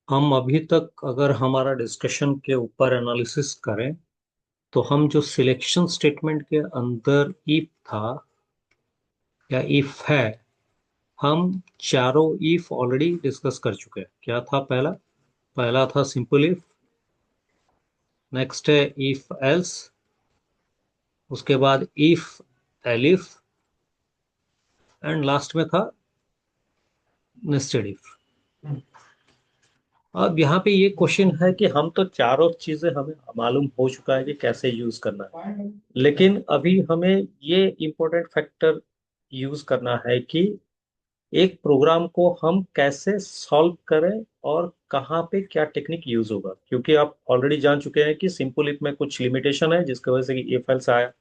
हम अभी तक अगर हमारा डिस्कशन के ऊपर एनालिसिस करें तो हम जो सिलेक्शन स्टेटमेंट के अंदर इफ था या इफ है, हम चारों इफ ऑलरेडी डिस्कस कर चुके हैं। क्या था? पहला पहला था सिंपल इफ, नेक्स्ट है इफ एल्स, उसके बाद इफ एलिफ, एंड लास्ट में था नेस्टेड इफ। अब यहाँ पे ये क्वेश्चन है कि हम तो चारों चीजें हमें मालूम हो चुका है कि कैसे यूज करना है, लेकिन अभी हमें ये इम्पोर्टेंट फैक्टर यूज करना है कि एक प्रोग्राम को हम कैसे सॉल्व करें और कहाँ पे क्या टेक्निक यूज होगा। क्योंकि आप ऑलरेडी जान चुके हैं कि सिंपल इफ में कुछ लिमिटेशन है जिसकी वजह से कि इफ एल्स आया,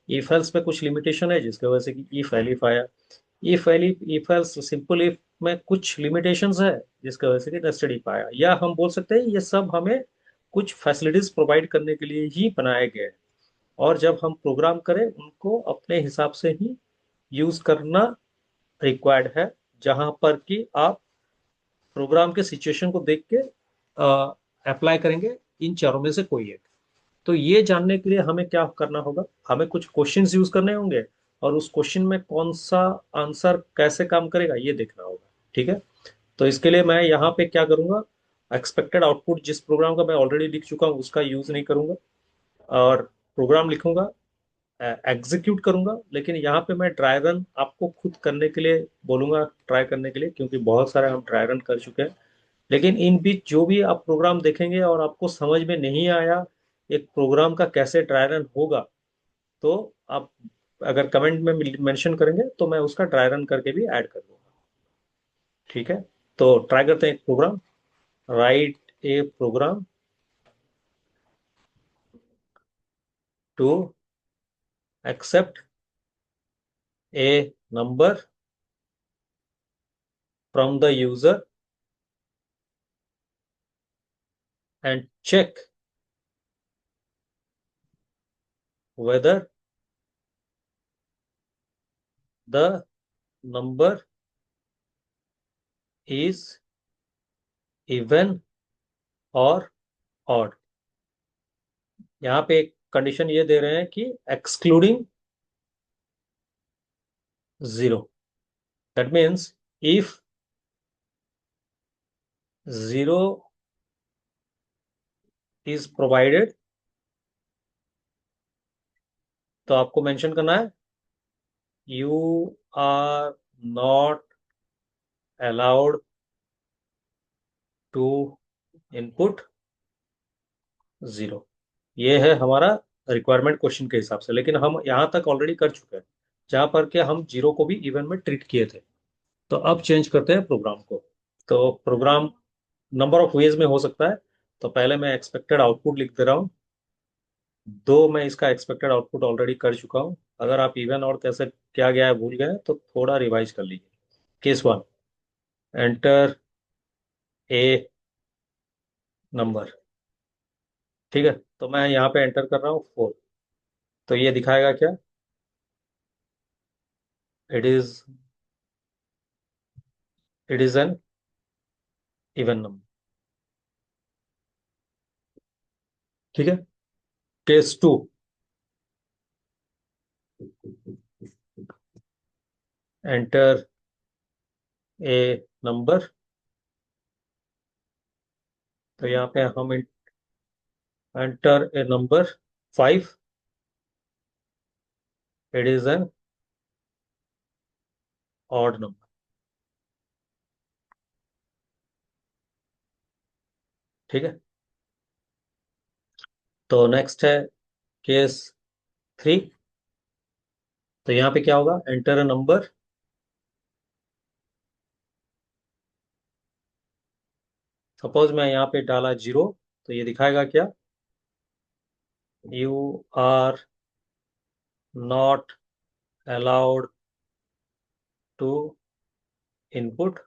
इफ एल्स में कुछ लिमिटेशन है जिसकी वजह से कि इफ एलिफ आया, इफ एल्स सिंपल इफ में कुछ लिमिटेशंस है जिसकी वजह से कि नेस्टेड इफ आया। या हम बोल सकते हैं ये सब हमें कुछ फैसिलिटीज प्रोवाइड करने के लिए ही बनाए गए हैं, और जब हम प्रोग्राम करें उनको अपने हिसाब से ही यूज करना रिक्वायर्ड है, जहां पर कि आप प्रोग्राम के सिचुएशन को देख के अप्लाई करेंगे इन चारों में से कोई एक। तो ये जानने के लिए हमें क्या करना होगा, हमें कुछ क्वेश्चंस यूज करने होंगे, और उस क्वेश्चन में कौन सा आंसर कैसे काम करेगा ये देखना होगा। ठीक है, तो इसके लिए मैं यहाँ पे क्या करूंगा, एक्सपेक्टेड आउटपुट जिस प्रोग्राम का मैं ऑलरेडी लिख चुका हूँ उसका यूज नहीं करूंगा, और प्रोग्राम लिखूंगा, एग्जीक्यूट करूंगा। लेकिन यहाँ पे मैं ड्राई रन आपको खुद करने के लिए बोलूंगा, ट्राई करने के लिए, क्योंकि बहुत सारे हम ड्राई रन कर चुके हैं। लेकिन इन बीच जो भी आप प्रोग्राम देखेंगे और आपको समझ में नहीं आया एक प्रोग्राम का कैसे ड्राई रन होगा, तो आप अगर कमेंट में मेंशन करेंगे तो मैं उसका ड्राई रन करके भी ऐड कर दूंगा। ठीक है, तो ट्राई करते हैं एक program. Write a program to accept a number from the user and check whether the number is even और odd। यहाँ पे एक कंडीशन ये दे रहे हैं कि excluding zero. That means if zero is provided तो आपको मेंशन करना है you are not allowed to input zero. ये है हमारा रिक्वायरमेंट क्वेश्चन के हिसाब से, लेकिन हम यहाँ तक ऑलरेडी कर चुके हैं जहां पर के हम जीरो को भी इवन में ट्रीट किए थे। तो अब चेंज करते हैं प्रोग्राम को। तो प्रोग्राम नंबर ऑफ वेज में हो सकता है। तो पहले मैं एक्सपेक्टेड आउटपुट लिख दे रहा हूँ। दो मैं इसका एक्सपेक्टेड आउटपुट ऑलरेडी कर चुका हूँ। अगर आप इवन और कैसे क्या गया है भूल गए तो थोड़ा रिवाइज कर लीजिए। Case one, enter a number. ठीक है, तो मैं यहाँ पे एंटर कर रहा हूँ 4। तो ये दिखाएगा क्या, it is it is an even number. ठीक है, case two, enter a number. तो यहाँ पे हम enter a number 5, it is an odd number. ठीक है, तो नेक्स्ट है केस 3। तो यहाँ पे क्या होगा, एंटर अ नंबर। सपोज मैं यहाँ पे डाला 0, तो ये दिखाएगा क्या, you are not allowed to input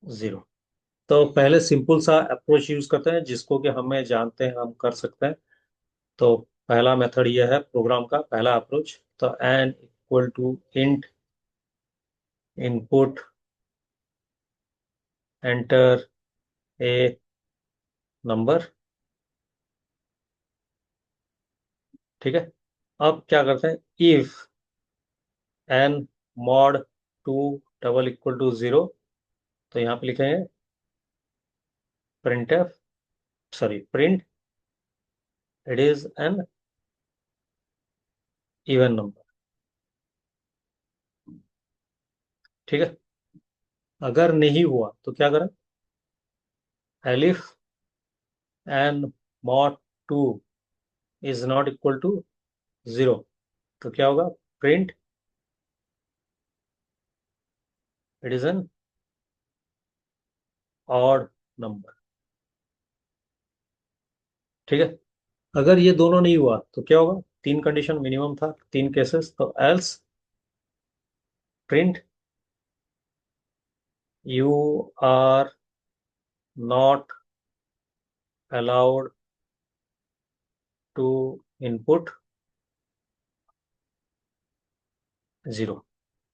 0। तो पहले सिंपल सा अप्रोच यूज करते हैं जिसको कि हमें जानते हैं हम कर सकते हैं। तो पहला मेथड ये है प्रोग्राम का पहला अप्रोच। तो n equal to int input enter a number. ठीक है। अब क्या करते हैं, if n mod two double equal to zero, तो यहाँ पे लिखेंगे print f, sorry print it is an even number. ठीक है। अगर नहीं हुआ तो क्या करें, elif n mod two is not equal to zero, तो क्या होगा, print it is an odd number. ठीक है। अगर ये दोनों नहीं हुआ तो क्या होगा, तीन कंडीशन मिनिमम था, तीन केसेस, तो else print you are not allowed to input zero.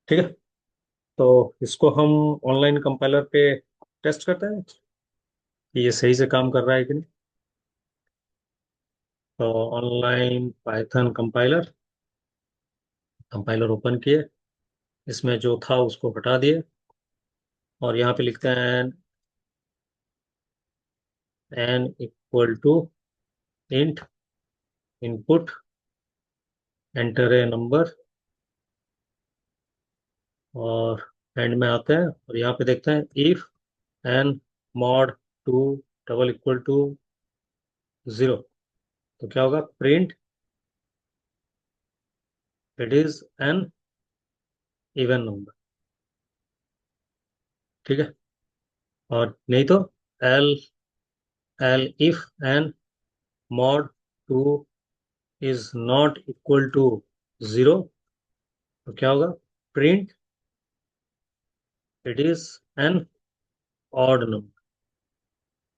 ठीक है। तो इसको हम ऑनलाइन कंपाइलर पे टेस्ट करते हैं कि ये सही से काम कर रहा है कि नहीं। तो online Python compiler, compiler open किए, इसमें जो था उसको हटा दिए, और यहाँ पे लिखते हैं n equal to int input enter a number, और एंड में आते हैं और यहाँ पे देखते हैं if n mod two double equal to zero, तो क्या होगा, print it is an even number. ठीक है। और नहीं तो L L if n mod two is not equal to zero, तो क्या होगा, print it is an odd number.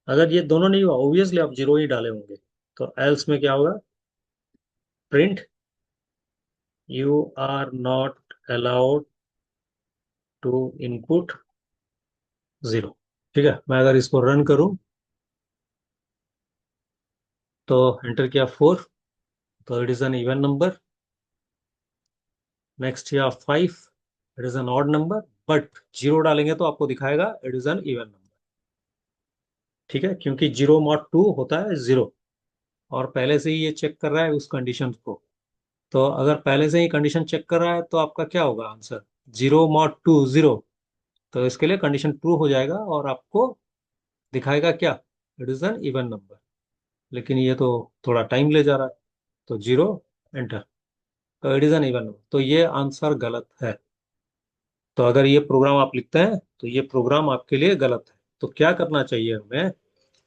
अगर ये दोनों नहीं हुआ, ऑब्वियसली आप जीरो ही डाले होंगे, तो एल्स में क्या होगा, print you are not allowed to input zero. ठीक है। मैं अगर इसको रन करूं, तो एंटर किया फोर, तो it is an even number. Next किया five, it is an odd number, but zero डालेंगे तो आपको दिखाएगा it is an even number. ठीक है, क्योंकि जीरो मॉड टू होता है जीरो, और पहले से ही ये चेक कर रहा है उस कंडीशन को। तो अगर पहले से ही कंडीशन चेक कर रहा है तो आपका क्या होगा answer, zero mod two zero. तो इसके लिए कंडीशन ट्रू हो जाएगा और आपको दिखाएगा क्या, it is an even number. लेकिन ये तो थोड़ा टाइम ले जा रहा है, तो जीरो एंटर, तो it is an even number, तो ये आंसर गलत है। तो अगर ये प्रोग्राम आप लिखते हैं तो ये प्रोग्राम आपके लिए गलत है। तो क्या करना चाहिए हमें,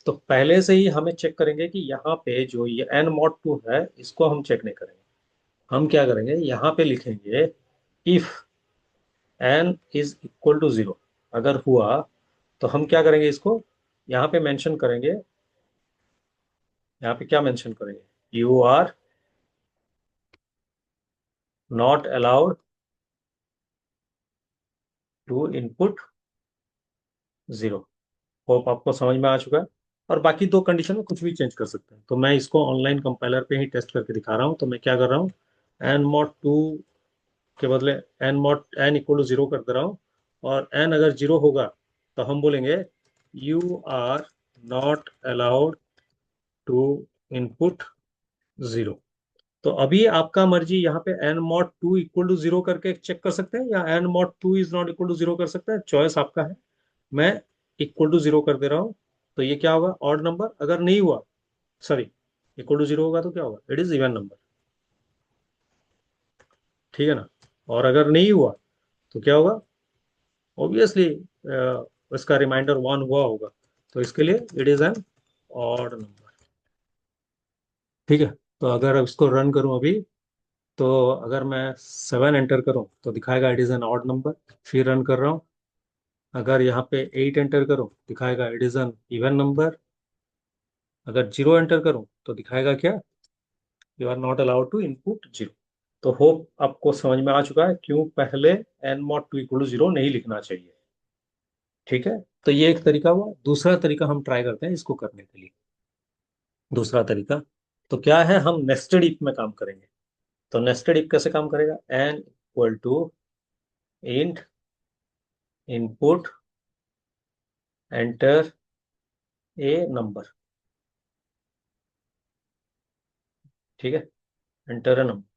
तो पहले से ही हमें चेक करेंगे कि यहाँ पे जो ये एन मॉड टू है इसको हम चेक नहीं करेंगे। हम क्या करेंगे, यहाँ पे लिखेंगे if n is equal to zero. अगर हुआ तो हम क्या करेंगे, इसको यहाँ पे मेंशन करेंगे। यहाँ पे क्या मेंशन करेंगे, you are not allowed to input zero. Hope आपको समझ में आ चुका है। और बाकी दो कंडीशन में कुछ भी चेंज कर सकते हैं, तो मैं इसको ऑनलाइन कंपाइलर पे ही टेस्ट करके दिखा रहा हूँ। तो मैं क्या कर रहा हूँ, एन मॉड टू के बदले एन इक्वल टू जीरो कर दे रहा हूँ, और एन अगर जीरो होगा तो हम बोलेंगे you are not allowed to input zero. तो अभी आपका मर्जी, यहाँ पे n mod two equal to zero करके चेक कर सकते हैं, या n mod two is not equal to zero कर सकते हैं, चॉइस आपका है। मैं इक्वल टू जीरो कर दे रहा हूँ, तो ये क्या होगा, ऑड नंबर। अगर नहीं हुआ, सॉरी, इक्वल टू जीरो होगा तो क्या होगा, इट इज इवन नंबर। ठीक है ना। और अगर नहीं हुआ तो क्या होगा, ऑब्वियसली इसका रिमाइंडर वन हुआ होगा, तो इसके लिए it is an odd number. ठीक है। तो अगर इसको रन करूं अभी, तो अगर मैं सेवन एंटर करूं तो दिखाएगा it is an odd number. फिर रन कर रहा हूं, अगर यहाँ पे एट एंटर करूं दिखाएगा it is an even number. अगर जीरो एंटर करूं तो दिखाएगा क्या, you are not allowed to input zero. तो होप आपको समझ में आ चुका है क्यों पहले n mod two equal to zero नहीं लिखना चाहिए। ठीक है। तो ये एक तरीका हुआ। दूसरा तरीका हम ट्राई करते हैं इसको करने के लिए। दूसरा तरीका तो क्या है, हम नेस्टेड इफ में काम करेंगे। तो नेस्टेड इफ कैसे काम करेगा, n equal to int input enter a number. ठीक है, एंटर ए नंबर,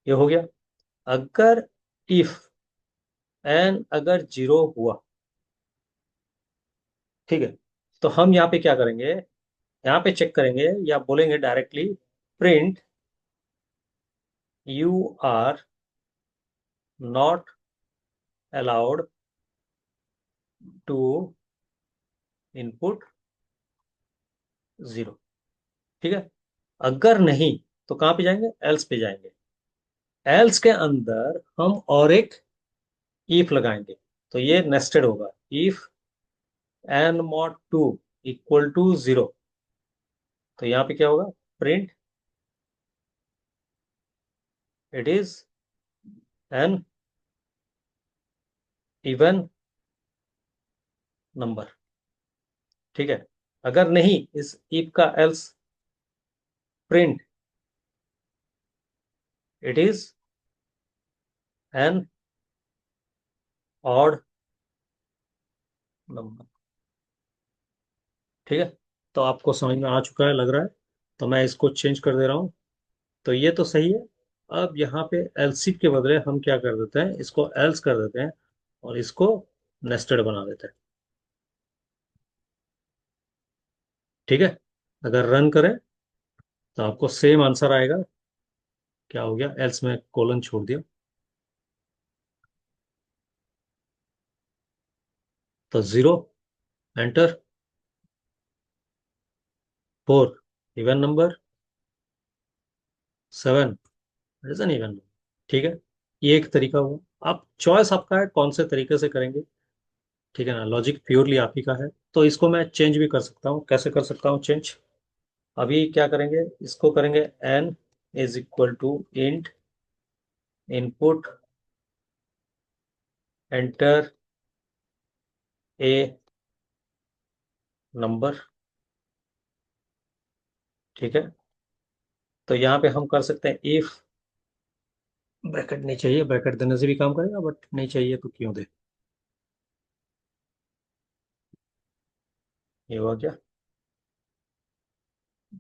ये हो गया। अगर इफ एन अगर जीरो हुआ, ठीक है, तो हम यहाँ पे क्या करेंगे, यहाँ पे चेक करेंगे या बोलेंगे directly print you are not allowed to input zero. ठीक है। अगर नहीं तो कहाँ पे जाएंगे, एल्स पे जाएंगे। एल्स के अंदर हम और एक इफ लगाएंगे, तो ये नेस्टेड होगा। If n mod two equal to zero, तो यहाँ पे क्या होगा, print it is an even number. ठीक है। अगर नहीं, इस इफ का else, print it is an odd number. ठीक है। तो आपको समझ में आ चुका है लग रहा है। तो मैं इसको चेंज कर दे रहा हूँ। तो ये तो सही है। अब यहाँ पे एलसीफ के बदले हम क्या कर देते हैं, इसको एल्स कर देते हैं और इसको नेस्टेड बना देते हैं। ठीक है। अगर रन करें तो आपको सेम आंसर आएगा। क्या हो गया, एल्स में कोलन छोड़ दिया, तो zero enter, four even number, seven is an even number. ठीक है। ये एक तरीका हुआ। आप चॉइस आपका है कौन से तरीके से करेंगे। ठीक है ना, लॉजिक प्योरली आप ही का है। तो इसको मैं चेंज भी कर सकता हूँ। कैसे कर सकता हूँ चेंज, अभी क्या करेंगे, इसको करेंगे n is equal to int input enter a number. ठीक है। तो यहाँ पे हम कर सकते हैं इफ, ब्रैकेट नहीं चाहिए, ब्रैकेट देने से भी काम करेगा बट नहीं चाहिए तो क्यों दे। ये हुआ क्या,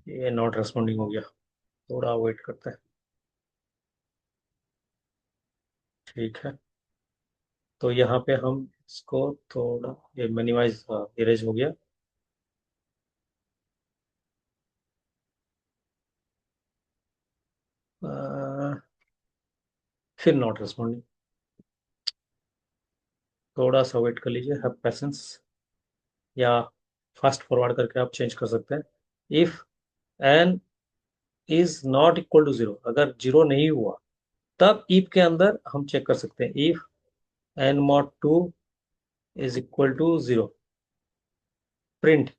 ये नॉट रेस्पॉन्डिंग हो गया। थोड़ा वेट करते हैं। ठीक है। तो यहाँ पे हम इसको थोड़ा, ये मिनिमाइज इरेज हो गया। अ, फिर नॉट रेस्पॉन्डिंग, थोड़ा सा वेट कर लीजिए, हैव पेशेंस। या फास्ट फॉरवर्ड करके आप चेंज कर सकते हैं। If n is not equal to zero, अगर जीरो नहीं हुआ, तब इफ के अंदर हम चेक कर सकते हैं। If n mod two is equal to zero, print,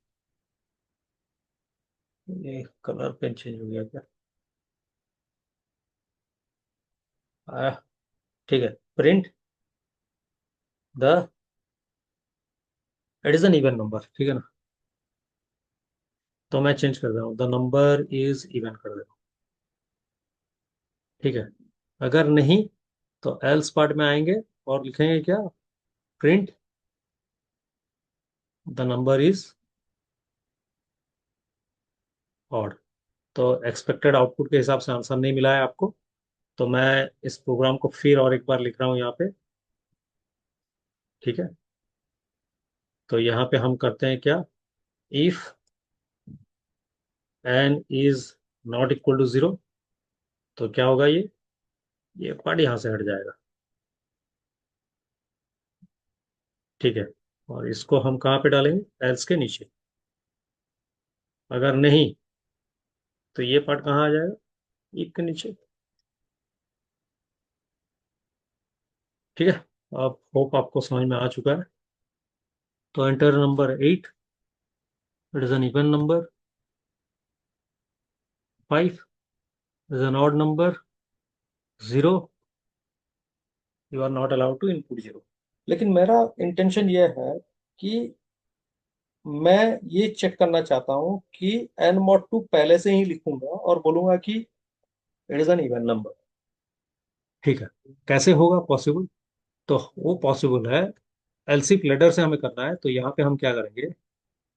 ये कलर पेन चेंज हो गया क्या, आया। ठीक है, print the, it is an even number. ठीक है ना। तो मैं चेंज कर रहा हूँ, द नंबर इज इवन कर दे रहा हूँ। ठीक है। अगर नहीं तो एल्स पार्ट में आएंगे और लिखेंगे क्या, print the number is odd. तो एक्सपेक्टेड आउटपुट के हिसाब से आंसर नहीं मिला है आपको। तो मैं इस प्रोग्राम को फिर और एक बार लिख रहा हूँ यहाँ पे। ठीक है। तो यहाँ पे हम करते हैं क्या, if n is not equal to zero, तो क्या होगा, ये पार्ट यहाँ से हट जाएगा। ठीक है। और इसको हम कहाँ पे डालेंगे, एल्स के नीचे। अगर नहीं तो ये पार्ट कहाँ आ जाएगा, इफ के नीचे। ठीक है। अब होप आपको समझ में आ चुका है। तो enter number eight, it is an even number. Five is an odd number. Zero, you are not allowed to input zero. लेकिन मेरा इंटेंशन ये है कि मैं ये चेक करना चाहता हूँ कि एन मॉड टू पहले से ही लिखूंगा और बोलूंगा कि it is an even number. ठीक है। कैसे होगा पॉसिबल? तो वो पॉसिबल है, एलसीफ लेडर से हमें करना है। तो यहाँ पे हम क्या करेंगे,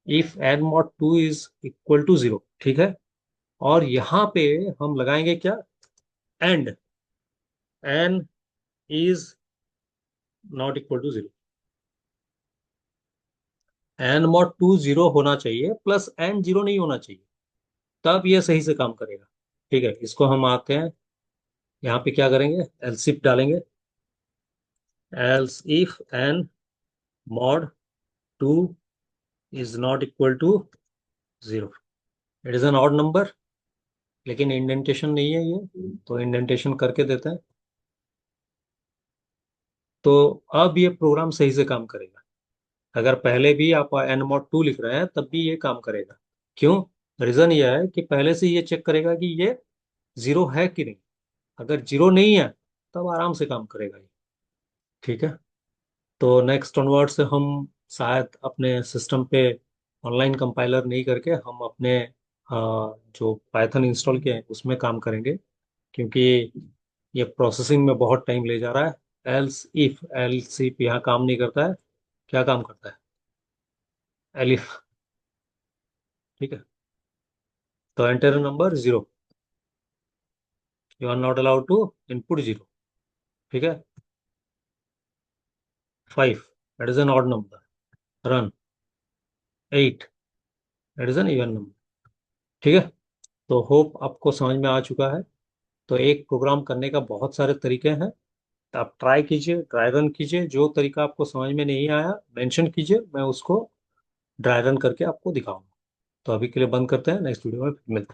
if n mod two is equal to zero, ठीक है। और यहाँ पे हम लगाएंगे क्या, and n is not equal to zero. N mod two zero होना चाहिए प्लस एन जीरो नहीं होना चाहिए, तब ये सही से काम करेगा। ठीक है, इसको हम आते हैं यहाँ पे क्या करेंगे, एलसीफ डालेंगे। Else if n mod two is not equal to zero, it is an odd number, लेकिन इंडेंटेशन नहीं है ये, तो इंडेंटेशन करके देते हैं। तो अब ये प्रोग्राम सही से काम करेगा। अगर पहले भी आप एन मॉड टू लिख रहे हैं तब भी ये काम करेगा। क्यों? रीजन ये है कि पहले से ये चेक करेगा कि ये जीरो है कि नहीं। अगर जीरो नहीं है तब आराम से काम करेगा ये। ठीक है। तो नेक्स्ट ऑनवर्ड से हम शायद अपने सिस्टम पे ऑनलाइन कंपाइलर नहीं करके हम अपने जो पाइथन इंस्टॉल किए हैं उसमें काम करेंगे, क्योंकि ये प्रोसेसिंग में बहुत टाइम ले जा रहा है। एल्स इफ यहाँ काम नहीं करता है। क्या काम करता है? एलिफ। ठीक है। तो enter number zero, you are not allowed to input zero. ठीक है। Five, that is an odd number. Run. Eight, that is an even number. ठीक है। तो होप आपको समझ में आ चुका है। तो एक प्रोग्राम करने का बहुत सारे तरीके हैं। तो आप ट्राई कीजिए, ड्राई रन कीजिए, जो तरीका आपको समझ में नहीं आया मेंशन कीजिए, मैं उसको ड्राई रन करके आपको दिखाऊंगा। तो अभी के लिए बंद करते हैं, नेक्स्ट वीडियो में फिर मिलते हैं।